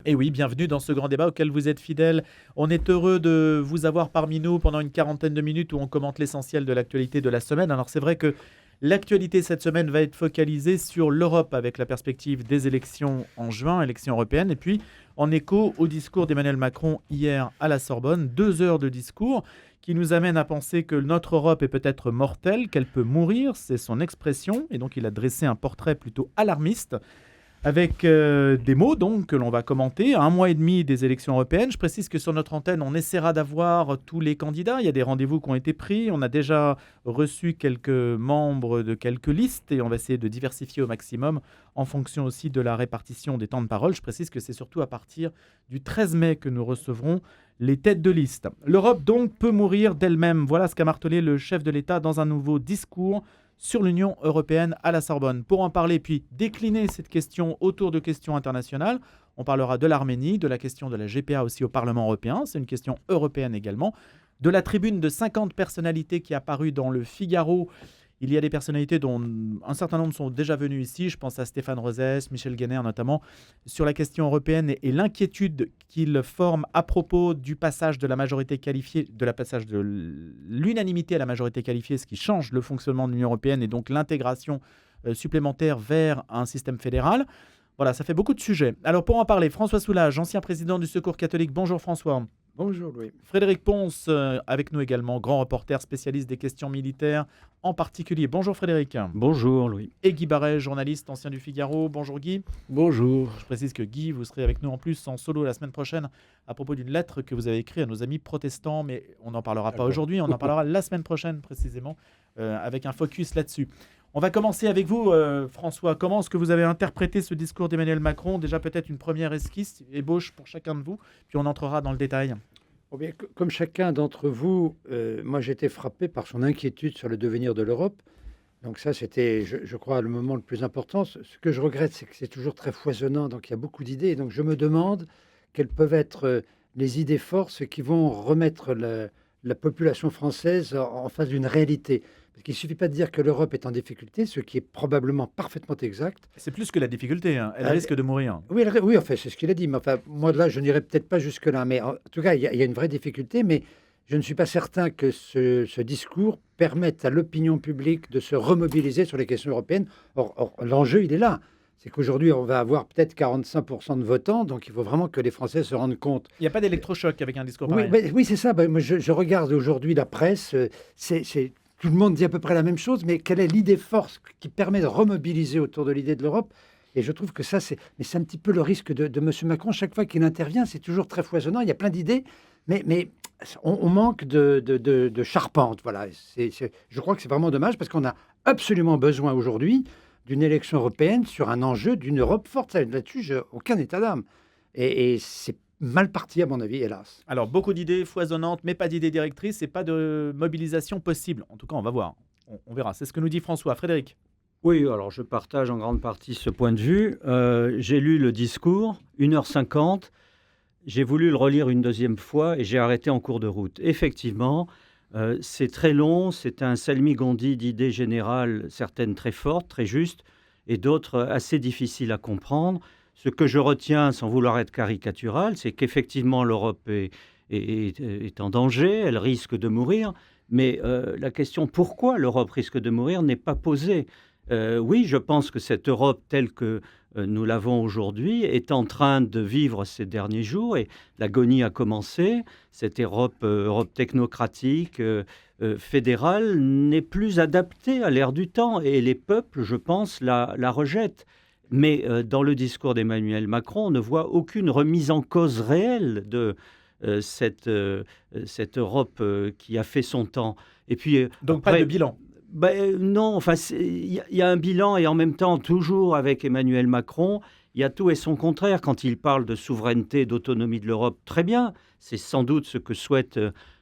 Et oui, bienvenue dans ce grand débat auquel vous êtes fidèles. On est heureux de vous avoir parmi nous pendant une quarantaine de minutes où on commente l'essentiel de l'actualité de la semaine. Alors c'est vrai que l'actualité cette semaine va être focalisée sur l'Europe avec la perspective des élections en juin, élections européennes, et puis en écho au discours d'Emmanuel Macron hier à la Sorbonne, 2 heures de discours qui nous amènent à penser que notre Europe est peut-être mortelle, qu'elle peut mourir, c'est son expression, et donc il a dressé un portrait plutôt alarmiste avec des mots donc que l'on va commenter à 1 mois et demi des élections européennes. Je précise que sur notre antenne, on essaiera d'avoir tous les candidats. Il y a des rendez-vous qui ont été pris. On a déjà reçu quelques membres de quelques listes et on va essayer de diversifier au maximum en fonction aussi de la répartition des temps de parole. Je précise que c'est surtout à partir du 13 mai que nous recevrons les têtes de liste. L'Europe donc peut mourir d'elle-même. Voilà ce qu'a martelé le chef de l'État dans un nouveau discours sur l'Union européenne à la Sorbonne. Pour en parler, puis décliner cette question autour de questions internationales, on parlera de l'Arménie, de la question de la GPA aussi au Parlement européen, c'est une question européenne également, de la tribune de 50 personnalités qui est apparue dans le Figaro. Il y a des personnalités dont un certain nombre sont déjà venues ici, je pense à Stéphane Rosès, Michel Guenner notamment, sur la question européenne et l'inquiétude qu'ils forment à propos du passage de la majorité qualifiée, de la passage de l'unanimité à la majorité qualifiée, ce qui change le fonctionnement de l'Union européenne et donc l'intégration supplémentaire vers un système fédéral. Voilà, ça fait beaucoup de sujets. Alors pour en parler, François Soulage, ancien président du Secours catholique. Bonjour François. Bonjour Louis. Frédéric Pons, avec nous également, grand reporter spécialiste des questions militaires en particulier. Bonjour Frédéric. Bonjour Louis. Et Guy Barret, journaliste ancien du Figaro. Bonjour Guy. Bonjour. Je précise que Guy, vous serez avec nous en plus en solo la semaine prochaine à propos d'une lettre que vous avez écrite à nos amis protestants, mais on n'en parlera pas aujourd'hui, on en parlera la semaine prochaine précisément, avec un focus là-dessus. On va commencer avec vous, François. Comment est-ce que vous avez interprété ce discours d'Emmanuel Macron? Déjà peut-être une première esquisse, ébauche pour chacun de vous, puis on entrera dans le détail. Oh bien, comme chacun d'entre vous, moi j'ai été frappé par son inquiétude sur le devenir de l'Europe. Donc ça, c'était, je crois, le moment le plus important. Ce que je regrette, c'est que c'est toujours très foisonnant, donc il y a beaucoup d'idées. Et donc je me demande quelles peuvent être les idées forces qui vont remettre la population française en face d'une réalité. Parce qu'il ne suffit pas de dire que l'Europe est en difficulté, ce qui est probablement parfaitement exact. C'est plus que la difficulté, hein. Elle risque de mourir. Oui, enfin, c'est ce qu'il a dit. Mais enfin, moi, là, je n'irai peut-être pas jusque-là. Mais en tout cas, il y a une vraie difficulté. Mais je ne suis pas certain que ce discours permette à l'opinion publique de se remobiliser sur les questions européennes. Or l'enjeu, il est là. C'est qu'aujourd'hui, on va avoir peut-être 45% de votants. Donc, il faut vraiment que les Français se rendent compte. Il n'y a pas d'électrochoc avec un discours pareil. Oui, c'est ça. Moi, je regarde aujourd'hui la presse. Tout le monde dit à peu près la même chose, mais quelle est l'idée force qui permet de remobiliser autour de l'idée de l'Europe? Et je trouve que ça, c'est un petit peu le risque de M. Macron. Chaque fois qu'il intervient, c'est toujours très foisonnant. Il y a plein d'idées, mais on manque de charpente. Voilà. Je crois que c'est vraiment dommage parce qu'on a absolument besoin aujourd'hui d'une élection européenne sur un enjeu d'une Europe forte. Là-dessus, j'ai aucun état d'âme. Et c'est mal parti, à mon avis, hélas. Alors, beaucoup d'idées foisonnantes, mais pas d'idées directrices et pas de mobilisation possible. En tout cas, on va voir. On verra. C'est ce que nous dit François. Frédéric. Oui, alors je partage en grande partie ce point de vue. J'ai lu le discours, 1h50. J'ai voulu le relire une deuxième fois et j'ai arrêté en cours de route. Effectivement, c'est très long. C'est un salmigondi d'idées générales, certaines très fortes, très justes, et d'autres assez difficiles à comprendre. Ce que je retiens, sans vouloir être caricatural, c'est qu'effectivement l'Europe est en danger, elle risque de mourir, mais la question pourquoi l'Europe risque de mourir n'est pas posée. Oui, je pense que cette Europe telle que nous l'avons aujourd'hui est en train de vivre ces derniers jours et l'agonie a commencé. Cette Europe technocratique, fédérale, n'est plus adaptée à l'ère du temps et les peuples, je pense, la rejettent. Mais dans le discours d'Emmanuel Macron, on ne voit aucune remise en cause réelle de cette Europe qui a fait son temps. Et puis, donc après, pas de bilan. Non, enfin, il y a un bilan et en même temps, toujours avec Emmanuel Macron, il y a tout et son contraire. Quand il parle de souveraineté, d'autonomie de l'Europe, très bien, c'est sans doute ce que souhaitent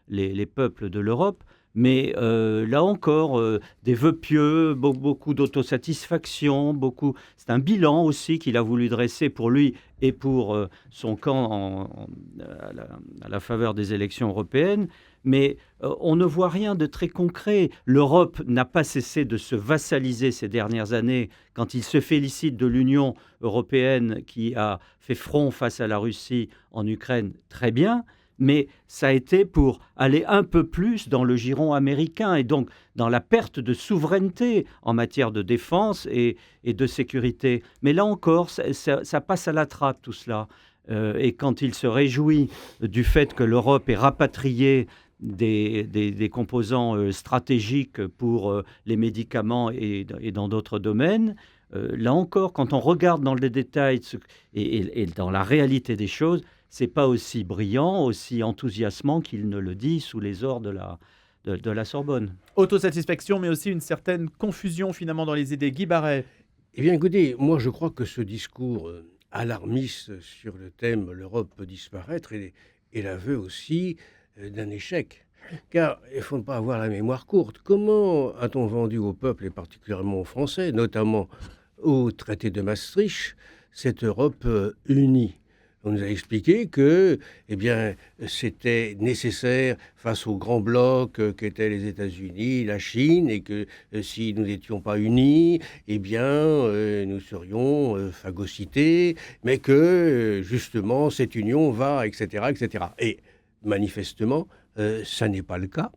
les peuples de l'Europe. Mais là encore, des vœux pieux, beaucoup d'autosatisfaction, c'est un bilan aussi qu'il a voulu dresser pour lui et pour son camp à la faveur des élections européennes. Mais on ne voit rien de très concret. L'Europe n'a pas cessé de se vassaliser ces dernières années. Quand il se félicite de l'Union européenne qui a fait front face à la Russie en Ukraine, très bien. Mais ça a été pour aller un peu plus dans le giron américain et donc dans la perte de souveraineté en matière de défense et de sécurité. Mais là encore, ça passe à la trappe tout cela. Et quand il se réjouit du fait que l'Europe ait rapatrié des composants stratégiques pour les médicaments et dans d'autres domaines, là encore, quand on regarde dans les détails et dans la réalité des choses, c'est pas aussi brillant, aussi enthousiasmant qu'il ne le dit sous les ors de la Sorbonne. Autosatisfaction, mais aussi une certaine confusion finalement dans les idées. Guy Baret. Eh bien écoutez, moi je crois que ce discours alarmiste sur le thème « l'Europe peut disparaître » est l'aveu aussi d'un échec. Car il ne faut pas avoir la mémoire courte. Comment a-t-on vendu au peuple, et particulièrement aux Français, notamment au traité de Maastricht, cette Europe unie ? On nous a expliqué que c'était nécessaire face aux grands blocs qu'étaient les États-Unis, la Chine, et que si nous n'étions pas unis, nous serions phagocytés, mais que justement cette union va, etc., etc. Et manifestement, ça n'est pas le cas.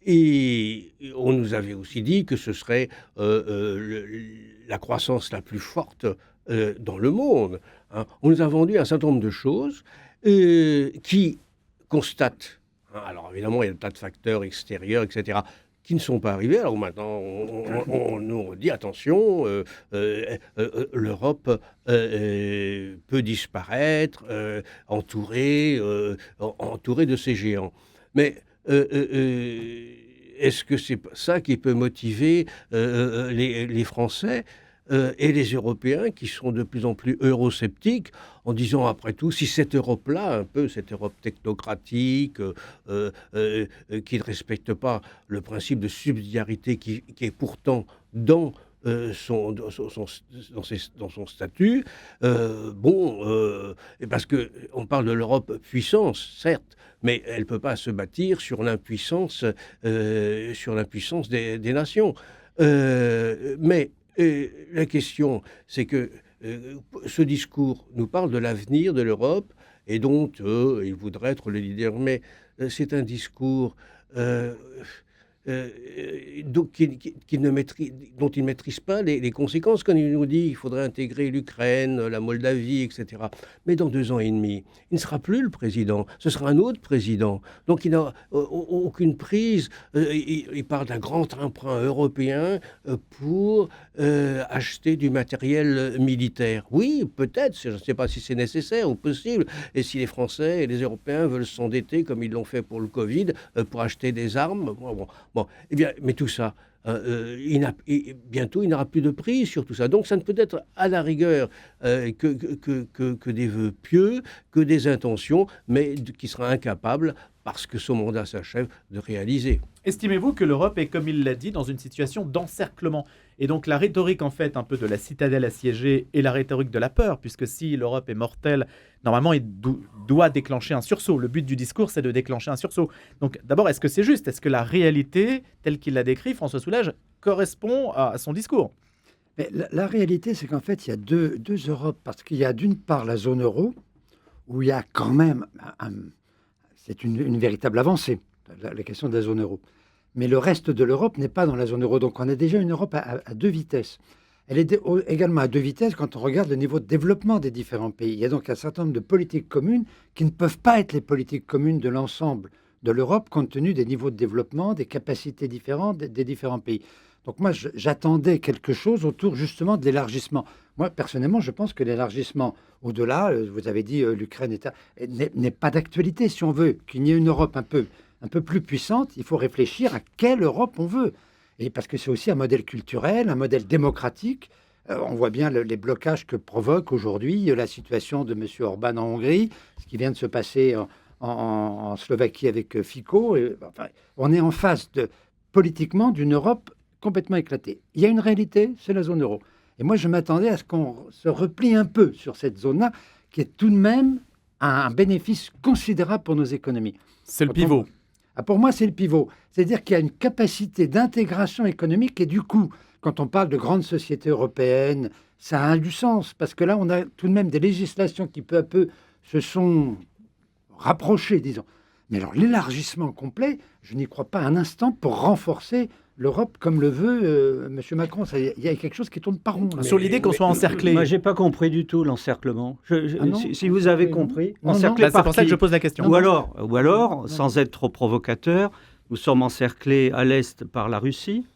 Et on nous avait aussi dit que ce serait la croissance la plus forte dans le monde. Hein. On nous a vendu un certain nombre de choses qui constatent, alors évidemment il y a un tas de facteurs extérieurs, etc., qui ne sont pas arrivés. Alors maintenant on nous dit attention, l'Europe peut disparaître, entourée de ces géants. Mais est-ce que c'est ça qui peut motiver les Français et les Européens qui sont de plus en plus eurosceptiques en disant après tout, si cette Europe-là, un peu cette Europe technocratique qui ne respecte pas le principe de subsidiarité qui est pourtant dans son statut, parce qu'on parle de l'Europe puissance, certes, mais elle ne peut pas se bâtir sur l'impuissance des nations. La question, c'est que ce discours nous parle de l'avenir de l'Europe et dont il voudrait être le leader. Mais c'est un discours dont il ne maîtrise pas les conséquences. Quand il nous dit qu'il faudrait intégrer l'Ukraine, la Moldavie, etc. Mais dans 2 ans et demi, il ne sera plus le président. Ce sera un autre président. Donc il n'a aucune prise. Il parle d'un grand emprunt européen pour acheter du matériel militaire. Oui, peut-être. Je ne sais pas si c'est nécessaire ou possible. Et si les Français et les Européens veulent s'endetter, comme ils l'ont fait pour le Covid, pour acheter des armes, mais tout ça, bientôt, il n'aura plus de prise sur tout ça. Donc, ça ne peut être à la rigueur que des vœux pieux, que des intentions, mais qui sera incapable, parce que son mandat s'achève, de réaliser. Estimez-vous que l'Europe est, comme il l'a dit, dans une situation d'encerclement ? Et donc la rhétorique, en fait, un peu de la citadelle assiégée et la rhétorique de la peur, puisque si l'Europe est mortelle, normalement, il doit déclencher un sursaut. Le but du discours, c'est de déclencher un sursaut. Donc d'abord, est-ce que c'est juste ? Est-ce que la réalité, telle qu'il l'a décrit, François Soulages, correspond à son discours ? Mais la réalité, c'est qu'en fait, il y a deux Europes. Parce qu'il y a d'une part la zone euro, où il y a quand même... c'est une véritable avancée, la question de la zone euro. Mais le reste de l'Europe n'est pas dans la zone euro. Donc on a déjà une Europe à 2 vitesses. Elle est également à 2 vitesses quand on regarde le niveau de développement des différents pays. Il y a donc un certain nombre de politiques communes qui ne peuvent pas être les politiques communes de l'ensemble de l'Europe, compte tenu des niveaux de développement, des capacités différentes des différents pays. Donc moi, j'attendais quelque chose autour justement de l'élargissement. Moi, personnellement, je pense que l'élargissement au-delà, vous avez dit l'Ukraine n'est pas d'actualité. Si on veut qu'il y ait une Europe un peu plus puissante, il faut réfléchir à quelle Europe on veut. Et parce que c'est aussi un modèle culturel, un modèle démocratique. On voit bien les blocages que provoque aujourd'hui la situation de M. Orban en Hongrie, ce qui vient de se passer en Slovaquie avec Fico. Enfin, on est en face, politiquement, d'une Europe complètement éclatée. Il y a une réalité, c'est la zone euro. Et moi, je m'attendais à ce qu'on se replie un peu sur cette zone-là, qui est tout de même un bénéfice considérable pour nos économies. C'est le pivot. Pour moi, c'est le pivot. C'est-à-dire qu'il y a une capacité d'intégration économique et du coup, quand on parle de grandes sociétés européennes, ça a du sens. Parce que là, on a tout de même des législations qui peu à peu se sont rapprochées, disons. Mais alors, l'élargissement complet, je n'y crois pas un instant pour renforcer l'Europe comme le veut M. Macron. Il y a quelque chose qui tourne pas rond. Là. Sur l'idée qu'on soit encerclé. Moi, j'ai pas compris du tout l'encerclement. Si vous avez compris, non, encerclé c'est pour ça que je qui pose la question. Ou alors, sans être trop provocateur, nous sommes encerclés à l'est par la Russie.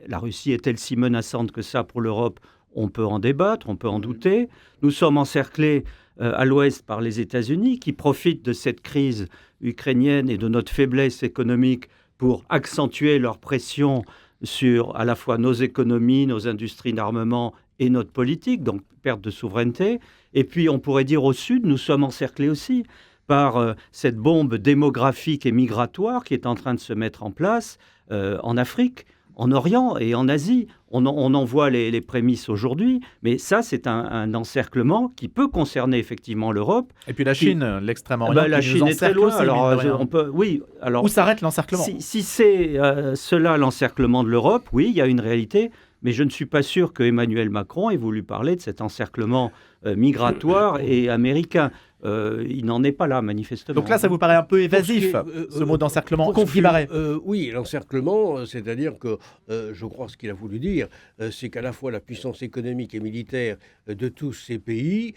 La Russie est-elle si menaçante que ça pour l'Europe? On peut en débattre, on peut en douter. Nous sommes encerclés à l'ouest par les États-Unis qui profitent de cette crise ukrainienne et de notre faiblesse économique pour accentuer leur pression sur à la fois nos économies, nos industries d'armement et notre politique, donc perte de souveraineté. Et puis on pourrait dire au sud, nous sommes encerclés aussi par cette bombe démographique et migratoire qui est en train de se mettre en place en Afrique, en Orient et en Asie. On en voit les prémices aujourd'hui, mais ça, c'est un encerclement qui peut concerner effectivement l'Europe. Et puis la Chine, l'extrême-orient, la qui Chine nous est très encercle loin. aussi, Alors, mine de rien. alors, Où s'arrête l'encerclement? si c'est cela l'encerclement de l'Europe, oui, il y a une réalité, mais je ne suis pas sûr que Emmanuel Macron ait voulu parler de cet encerclement migratoire et américain. Il n'en est pas là, manifestement. Donc là, ça vous paraît un peu évasif, ce mot d'encerclement. Guy Barret. Oui, l'encerclement, c'est-à-dire que je crois ce qu'il a voulu dire, c'est qu'à la fois la puissance économique et militaire de tous ces pays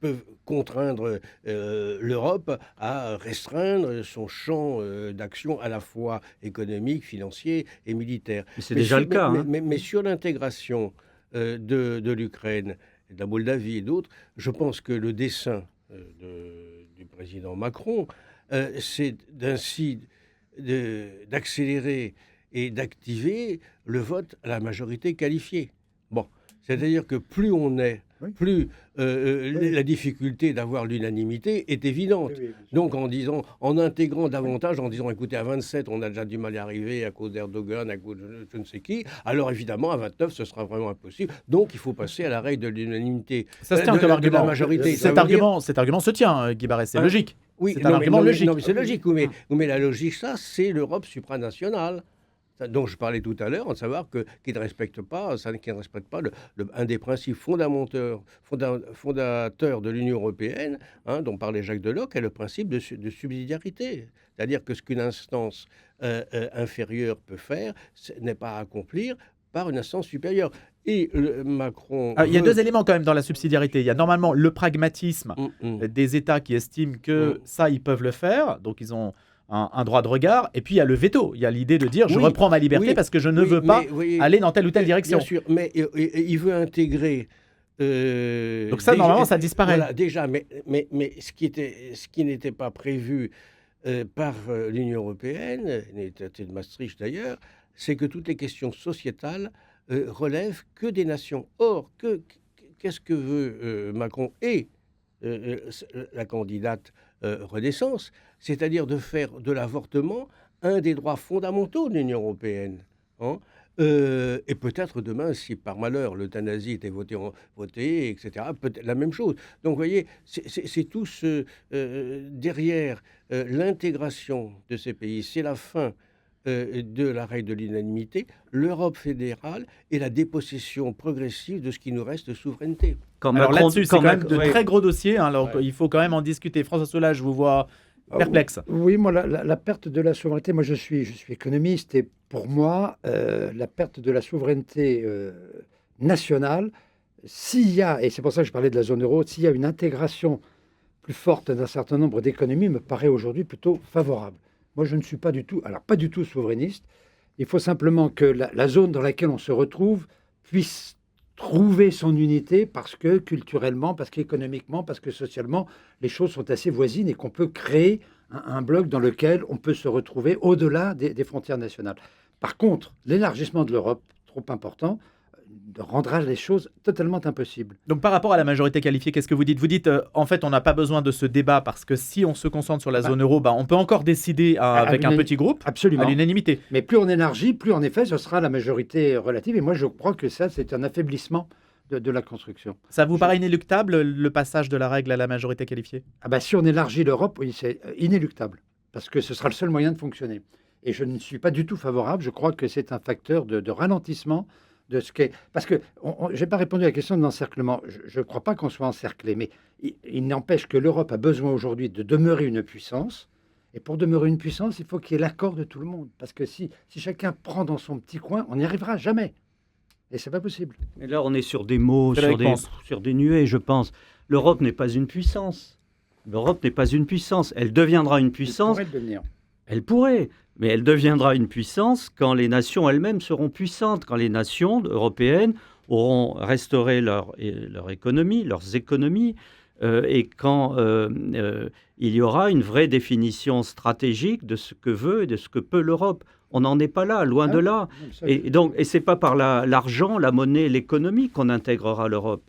peuvent contraindre l'Europe à restreindre son champ d'action à la fois économique, financier et militaire. Mais c'est déjà le cas. Mais sur l'intégration de l'Ukraine, de la Moldavie et d'autres, je pense que le dessein du président Macron, c'est d'accélérer et d'activer le vote à la majorité qualifiée. Bon, c'est-à-dire que plus on est, plus la difficulté d'avoir l'unanimité est évidente. Donc en intégrant davantage, en disant écoutez, à 27, on a déjà du mal à y arriver à cause d'Erdogan, à cause de je ne sais qui, alors évidemment, à 29, ce sera vraiment impossible. Donc il faut passer à la règle de l'unanimité. Ça se tient comme argument. La majorité. Cet argument se tient, Guy Barret, c'est logique. Oui, c'est un argument logique. Non, mais c'est logique. Mais la logique, ça, c'est l'Europe supranationale. dont je parlais tout à l'heure, en savoir qu'ils ne respectent pas, un des principes fondateurs de l'Union européenne, dont parlait Jacques Delors, est le principe de subsidiarité. C'est-à-dire que ce qu'une instance inférieure peut faire n'est pas à accomplir par une instance supérieure. Et Macron... Il y a deux éléments quand même dans la subsidiarité. Il y a normalement le pragmatisme des États qui estiment que ça, ils peuvent le faire. Donc, ils ont un droit de regard. Et puis, il y a le veto. Il y a l'idée de dire, je reprends ma liberté parce que je ne veux pas aller dans telle ou telle direction. Bien sûr, mais il veut intégrer... donc ça, normalement, ça disparaît. Voilà, déjà, mais ce qui n'était pas prévu par l'Union européenne, les traités de Maastricht d'ailleurs, c'est que toutes les questions sociétales relèvent que des nations. Or, qu'est-ce que veut Macron et la candidate Renaissance, c'est-à-dire de faire de l'avortement un des droits fondamentaux de l'Union européenne. Et peut-être demain, si par malheur l'euthanasie était votée, etc., peut-être la même chose. Donc, vous voyez, c'est tout derrière l'intégration de ces pays, c'est la fin de la règle de l'unanimité, l'Europe fédérale et la dépossession progressive de ce qui nous reste de souveraineté. Alors là-dessus, c'est quand même de très gros dossiers. Alors il faut quand même en discuter. François Solage, je vous vois perplexe. Oui, moi, la perte de la souveraineté, moi je suis économiste et pour moi, la perte de la souveraineté nationale, s'il y a, et c'est pour ça que je parlais de la zone euro, s'il y a une intégration plus forte d'un certain nombre d'économies, me paraît aujourd'hui plutôt favorable. Moi, je ne suis pas du tout souverainiste. Il faut simplement que la zone dans laquelle on se retrouve puisse trouver son unité parce que culturellement, parce qu'économiquement, parce que socialement, les choses sont assez voisines et qu'on peut créer un bloc dans lequel on peut se retrouver au-delà des frontières nationales. Par contre, l'élargissement de l'Europe, trop important, rendra les choses totalement impossibles. Donc par rapport à la majorité qualifiée, qu'est-ce que vous dites? Vous dites, en fait, on n'a pas besoin de ce débat parce que si on se concentre sur la zone euro, on peut encore décider avec un petit groupe Absolument. à l'unanimité. Mais plus on élargit, plus en effet, ce sera la majorité relative. Et moi, je crois que ça, c'est un affaiblissement de la construction. Ça vous paraît inéluctable, le passage de la règle à la majorité qualifiée? Si on élargit l'Europe, oui, c'est inéluctable, parce que ce sera le seul moyen de fonctionner. Et je ne suis pas du tout favorable. Je crois que c'est un facteur de ralentissement de ce qu'est. Parce que je n'ai pas répondu à la question de l'encerclement. Je ne crois pas qu'on soit encerclé, mais il n'empêche que l'Europe a besoin aujourd'hui de demeurer une puissance. Et pour demeurer une puissance, il faut qu'il y ait l'accord de tout le monde. Parce que si chacun prend dans son petit coin, on n'y arrivera jamais. Et c'est pas possible. Mais là, on est sur des mots, Frédéric sur des nuées, je pense. L'Europe n'est pas une puissance. L'Europe n'est pas une puissance. Elle deviendra une puissance. Elle pourrait le devenir. Elle pourrait, mais elle deviendra une puissance quand les nations elles-mêmes seront puissantes, quand les nations européennes auront restauré leur économie, leurs économies, et quand il y aura une vraie définition stratégique de ce que veut et de ce que peut l'Europe. On n'en est pas là, loin de là. Et c'est pas par l'argent, la monnaie, l'économie qu'on intégrera l'Europe.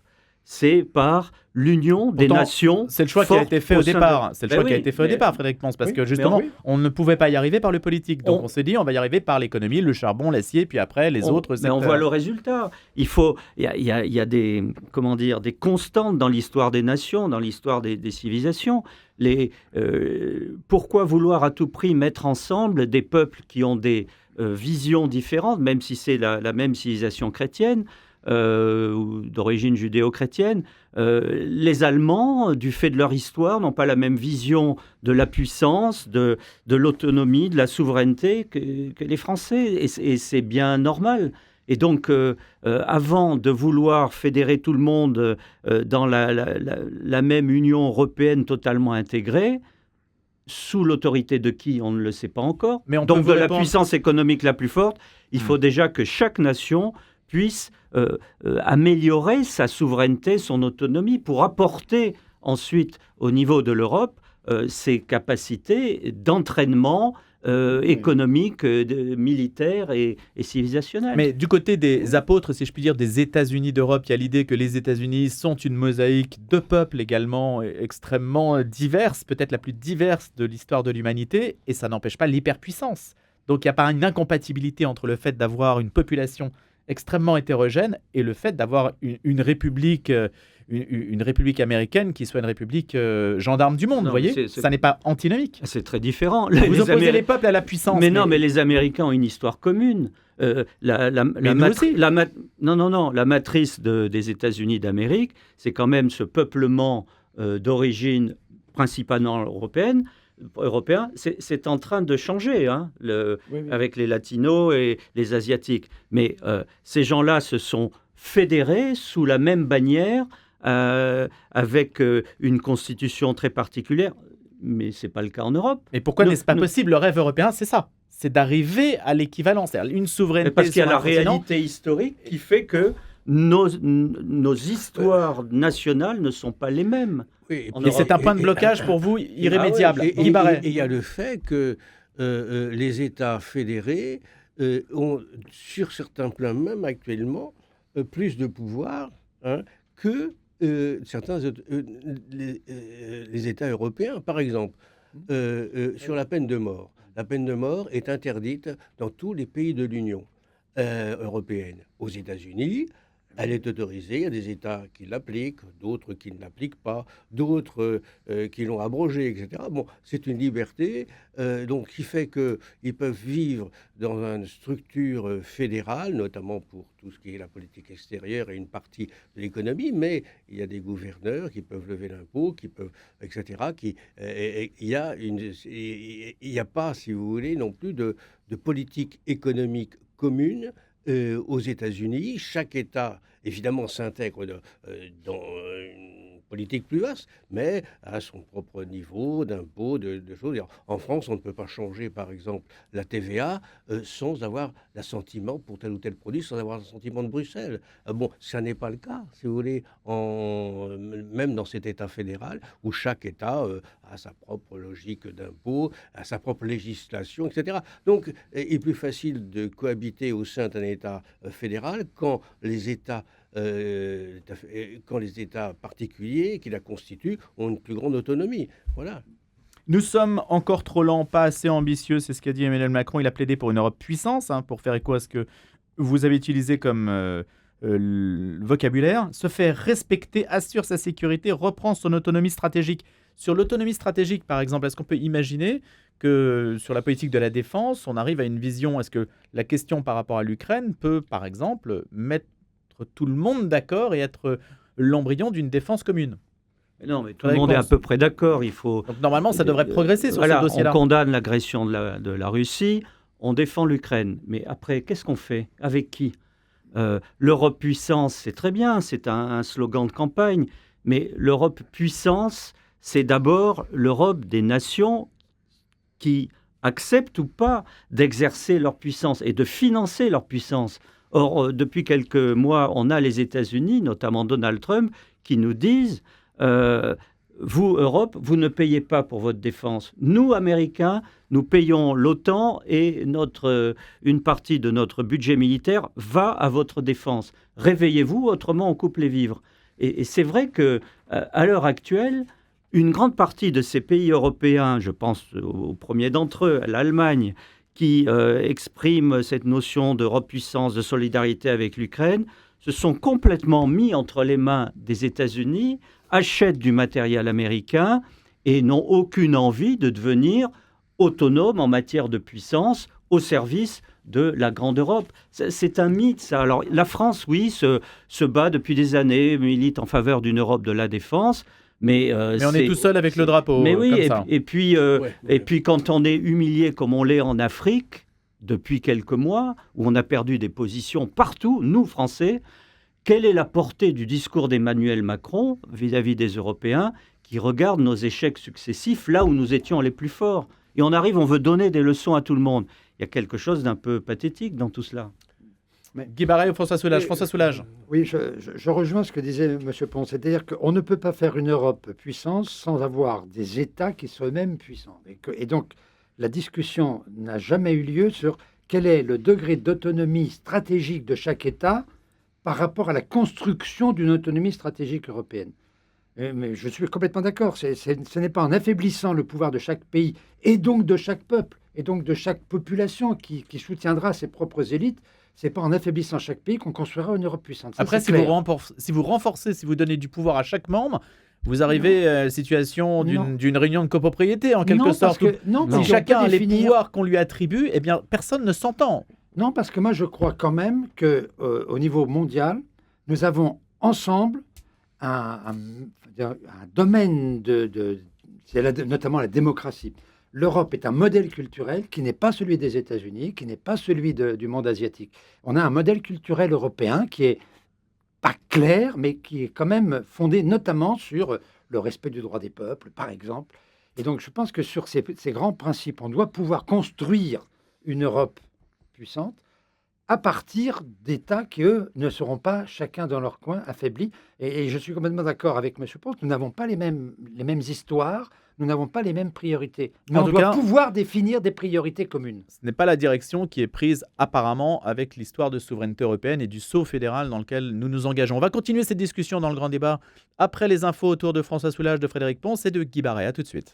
C'est par l'union des nations. C'est le choix qui a été fait au départ. C'est le choix qui a été fait au départ, Frédéric Pons, parce que justement, on ne pouvait pas y arriver par le politique. Donc on s'est dit, on va y arriver par l'économie, le charbon, l'acier, puis après les autres secteurs. Mais on voit le résultat. Il y a des constantes dans l'histoire des nations, dans l'histoire des civilisations. Pourquoi vouloir à tout prix mettre ensemble des peuples qui ont des visions différentes, même si c'est la même civilisation chrétienne ou d'origine judéo-chrétienne? Les Allemands, du fait de leur histoire, n'ont pas la même vision de la puissance, de l'autonomie, de la souveraineté que les Français, et c'est bien normal. Et donc, avant de vouloir fédérer tout le monde dans la même Union européenne totalement intégrée, sous l'autorité de qui, on ne le sait pas encore, donc de la puissance économique la plus forte, il faut déjà que chaque nation puisse améliorer sa souveraineté, son autonomie, pour apporter ensuite au niveau de l'Europe ses capacités d'entraînement économique, militaire et civilisationnel. Mais du côté des apôtres, si je puis dire, des États-Unis d'Europe, il y a l'idée que les États-Unis sont une mosaïque de peuples également extrêmement diverses, peut-être la plus diverse de l'histoire de l'humanité, et ça n'empêche pas l'hyperpuissance. Donc il n'y a pas une incompatibilité entre le fait d'avoir une population extrêmement hétérogène et le fait d'avoir une république américaine qui soit une république gendarme du monde, vous voyez. Ça n'est pas antinomique. C'est très différent. Vous opposez les peuples à la puissance. Mais non, mais les Américains ont une histoire commune. La matrice des États-Unis d'Amérique, c'est quand même ce peuplement d'origine principalement européen, c'est en train de changer avec les Latinos et les Asiatiques. Mais ces gens-là se sont fédérés sous la même bannière, avec une constitution très particulière. Mais ce n'est pas le cas en Europe. Et pourquoi n'est-ce pas possible? Le rêve européen, c'est ça. C'est d'arriver à l'équivalence, c'est-à-dire une souveraineté. Parce qu'il y a la réalité historique qui fait que nos histoires nationales ne sont pas les mêmes. Oui, et c'est un point de blocage pour vous irrémédiable. Et il y a le fait que les États fédérés ont, sur certains plans même actuellement, plus de pouvoir que certains les États européens. Par exemple, sur la peine de mort. La peine de mort est interdite dans tous les pays de l'Union européenne. Aux États-Unis, elle est autorisée. Il y a des États qui l'appliquent, d'autres qui ne l'appliquent pas, d'autres qui l'ont abrogée, etc. Bon, c'est une liberté donc qui fait qu'ils peuvent vivre dans une structure fédérale, notamment pour tout ce qui est la politique extérieure et une partie de l'économie, mais il y a des gouverneurs qui peuvent lever l'impôt, qui peuvent, etc. Il n'y a pas, si vous voulez, non plus de politique économique commune. Aux États-Unis, chaque État, évidemment, s'intègre dans une politique plus vaste, mais à son propre niveau d'impôt, de choses. En France, on ne peut pas changer, par exemple, la TVA sans avoir l'assentiment pour tel ou tel produit, sans avoir l'assentiment de Bruxelles. Bon, ça n'est pas le cas, si vous voulez, même dans cet État fédéral, où chaque État a sa propre logique d'impôt, a sa propre législation, etc. Donc, il est plus facile de cohabiter au sein d'un État fédéral quand les États particuliers qui la constituent ont une plus grande autonomie. Voilà. Nous sommes encore trop lents, pas assez ambitieux, c'est ce qu'a dit Emmanuel Macron. Il a plaidé pour une Europe puissance, pour faire écho à ce que vous avez utilisé comme le vocabulaire. Se faire respecter, assure sa sécurité, reprend son autonomie stratégique. Sur l'autonomie stratégique, par exemple, est-ce qu'on peut imaginer que sur la politique de la défense, on arrive à une vision? Est-ce que la question par rapport à l'Ukraine peut, par exemple, mettre tout le monde d'accord et être l'embryon d'une défense commune? Non, mais tout le monde est à peu près d'accord. Donc normalement, ça devrait progresser sur ce dossier-là. On condamne l'agression de la Russie, on défend l'Ukraine. Mais après, qu'est-ce qu'on fait? Avec qui? L'Europe puissance, c'est très bien, c'est un slogan de campagne. Mais l'Europe puissance, c'est d'abord l'Europe des nations qui acceptent ou pas d'exercer leur puissance et de financer leur puissance. Or, depuis quelques mois, on a les États-Unis, notamment Donald Trump, qui nous disent vous, Europe, vous ne payez pas pour votre défense. Nous, Américains, nous payons l'OTAN et une partie de notre budget militaire va à votre défense. Réveillez-vous, autrement on coupe les vivres. Et c'est vrai qu'à l'heure actuelle, une grande partie de ces pays européens, je pense au premier d'entre eux, l'Allemagne, qui expriment cette notion d'Europe puissance, de solidarité avec l'Ukraine, se sont complètement mis entre les mains des États-Unis, achètent du matériel américain et n'ont aucune envie de devenir autonomes en matière de puissance au service de la grande Europe. C'est un mythe, ça. Alors, la France, oui, se bat depuis des années, milite en faveur d'une Europe de la défense. Mais on est tout seul avec le drapeau. Mais oui, comme ça. Et puis quand on est humilié comme on l'est en Afrique, depuis quelques mois, où on a perdu des positions partout, nous, Français, quelle est la portée du discours d'Emmanuel Macron vis-à-vis des Européens qui regardent nos échecs successifs là où nous étions les plus forts? Et on arrive, on veut donner des leçons à tout le monde. Il y a quelque chose d'un peu pathétique dans tout cela. Guy Barret ou François Soulage? François Soulage. Oui, je rejoins ce que disait M. Pons. C'est-à-dire qu'on ne peut pas faire une Europe puissance sans avoir des États qui soient eux-mêmes puissants. Et donc, la discussion n'a jamais eu lieu sur quel est le degré d'autonomie stratégique de chaque État par rapport à la construction d'une autonomie stratégique européenne. Mais je suis complètement d'accord. Ce n'est pas en affaiblissant le pouvoir de chaque pays et donc de chaque peuple et donc de chaque population qui soutiendra ses propres élites. Ce n'est pas en affaiblissant chaque pays qu'on construira une Europe puissante. Ça, après, si vous renforcez, si vous donnez du pouvoir à chaque membre, vous arrivez à la situation d'une réunion de copropriété, en quelque sorte. Si chacun a les pouvoirs qu'on lui attribue, eh bien, personne ne s'entend. Non, parce que moi, je crois quand même qu'au niveau mondial, nous avons ensemble un domaine notamment la démocratie. L'Europe est un modèle culturel qui n'est pas celui des États-Unis, qui n'est pas celui du monde asiatique. On a un modèle culturel européen qui est pas clair, mais qui est quand même fondé notamment sur le respect du droit des peuples, par exemple. Et donc, je pense que sur ces grands principes, on doit pouvoir construire une Europe puissante à partir d'États qui, eux, ne seront pas chacun dans leur coin affaiblis. Et je suis complètement d'accord avec M. Pons, nous n'avons pas les mêmes histoires, nous n'avons pas les mêmes priorités. Mais on doit pouvoir définir des priorités communes. Ce n'est pas la direction qui est prise apparemment avec l'histoire de souveraineté européenne et du saut fédéral dans lequel nous nous engageons. On va continuer cette discussion dans le grand débat après les infos autour de François Soulage, de Frédéric Pons et de Guy Barret. À tout de suite.